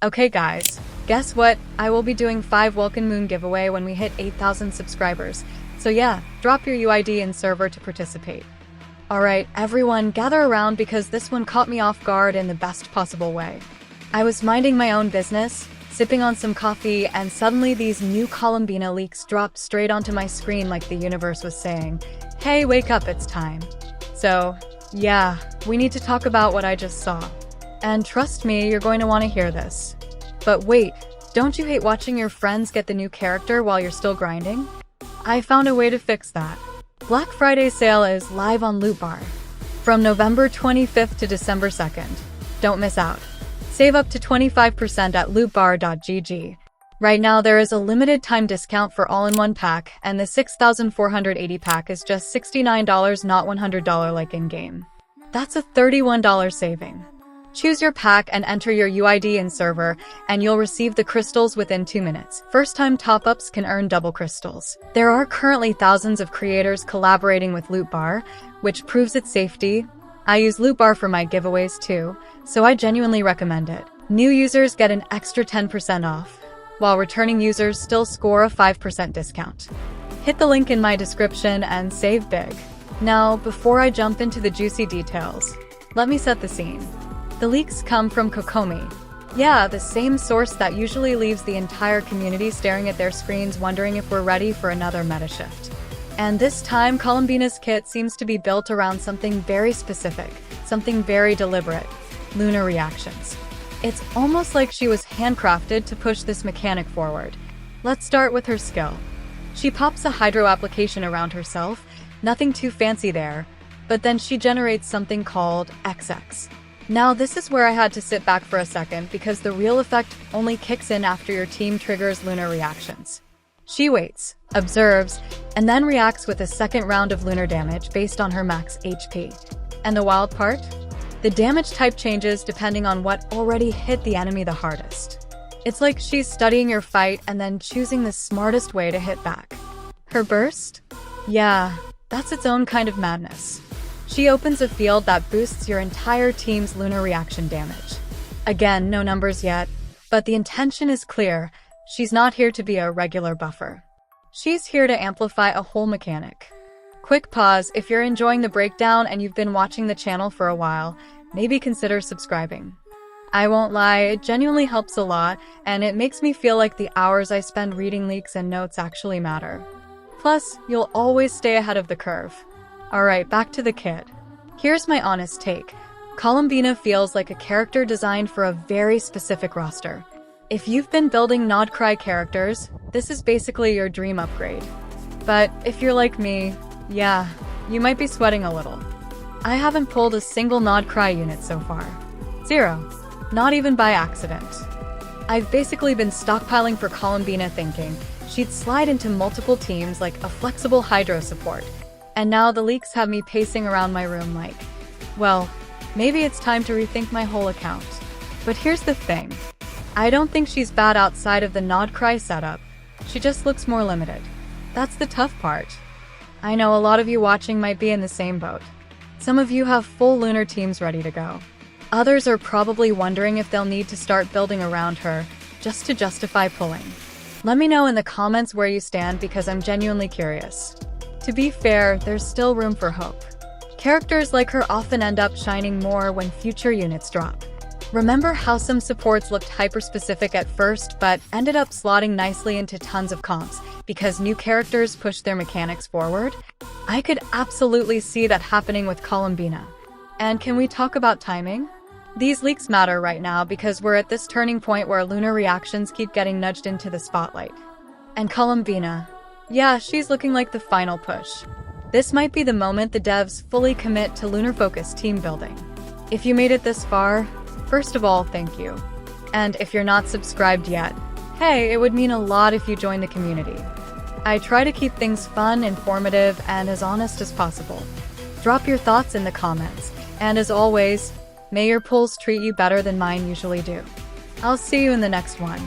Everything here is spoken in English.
Okay guys, guess what? I will be doing 5 Welcome Moon giveaway when we hit 8,000 subscribers. So yeah, drop your UID and server to participate. Alright, everyone gather around because this one caught me off guard in the best possible way. I was minding my own business, sipping on some coffee, and suddenly these new Columbina leaks dropped straight onto my screen like the universe was saying, "Hey, wake up, it's time." So, yeah, we need to talk about what I just saw. And trust me, you're going to want to hear this. But wait, don't you hate watching your friends get the new character while you're still grinding? I found a way to fix that. Black Friday sale is live on Loot Bar from November 25th to December 2nd. Don't miss out. Save up to 25% at lootbar.gg. Right now there is a limited time discount for all-in-one pack, and the 6,480 pack is just $69, not $100 like in-game. That's a $31 saving. Choose your pack and enter your UID and server, and you'll receive the crystals within 2 minutes. First-time top-ups can earn double crystals. There are currently thousands of creators collaborating with Loot Bar, which proves its safety. I use Loot Bar for my giveaways too, so I genuinely recommend it. New users get an extra 10% off, while returning users still score a 5% discount. Hit the link in my description and save big. Now, before I jump into the juicy details, let me set the scene. The leaks come from Kokomi. Yeah, the same source that usually leaves the entire community staring at their screens wondering if we're ready for another meta shift. And this time, Columbina's kit seems to be built around something very specific, something very deliberate: Lunar Reactions. It's almost like she was handcrafted to push this mechanic forward. Let's start with her skill. She pops a hydro application around herself, nothing too fancy there, but then she generates something called XX. Now this is where I had to sit back for a second because the real effect only kicks in after your team triggers Lunar Reactions. She waits, observes, and then reacts with a second round of lunar damage based on her max HP. And the wild part? The damage type changes depending on what already hit the enemy the hardest. It's like she's studying your fight and then choosing the smartest way to hit back. Her burst? Yeah, that's its own kind of madness. She opens a field that boosts your entire team's lunar reaction damage. Again, no numbers yet, but the intention is clear. She's not here to be a regular buffer. She's here to amplify a whole mechanic. Quick pause: if you're enjoying the breakdown and you've been watching the channel for a while, maybe consider subscribing. I won't lie, it genuinely helps a lot, and it makes me feel like the hours I spend reading leaks and notes actually matter. Plus, you'll always stay ahead of the curve. Alright, back to the kit. Here's my honest take. Columbina feels like a character designed for a very specific roster. If you've been building Nod-Krai characters, this is basically your dream upgrade. But if you're like me, yeah, you might be sweating a little. I haven't pulled a single Nod-Krai unit so far. 0. Not even by accident. I've basically been stockpiling for Columbina thinking she'd slide into multiple teams like a flexible hydro support. And now the leaks have me pacing around my room like, well, maybe it's time to rethink my whole account. But here's the thing. I don't think she's bad outside of the Nod-Krai setup. She just looks more limited. That's the tough part. I know a lot of you watching might be in the same boat. Some of you have full lunar teams ready to go. Others are probably wondering if they'll need to start building around her just to justify pulling. Let me know in the comments where you stand because I'm genuinely curious. To be fair, there's still room for hope. Characters like her often end up shining more when future units drop. Remember how some supports looked hyper-specific at first but ended up slotting nicely into tons of comps because new characters pushed their mechanics forward? I could absolutely see that happening with Columbina. And can we talk about timing? These leaks matter right now because we're at this turning point where Lunar Reactions keep getting nudged into the spotlight. And Columbina, yeah, she's looking like the final push. This might be the moment the devs fully commit to lunar-focused team building. If you made it this far, first of all, thank you. And if you're not subscribed yet, hey, it would mean a lot if you joined the community. I try to keep things fun, informative, and as honest as possible. Drop your thoughts in the comments, and as always, may your pulls treat you better than mine usually do. I'll see you in the next one.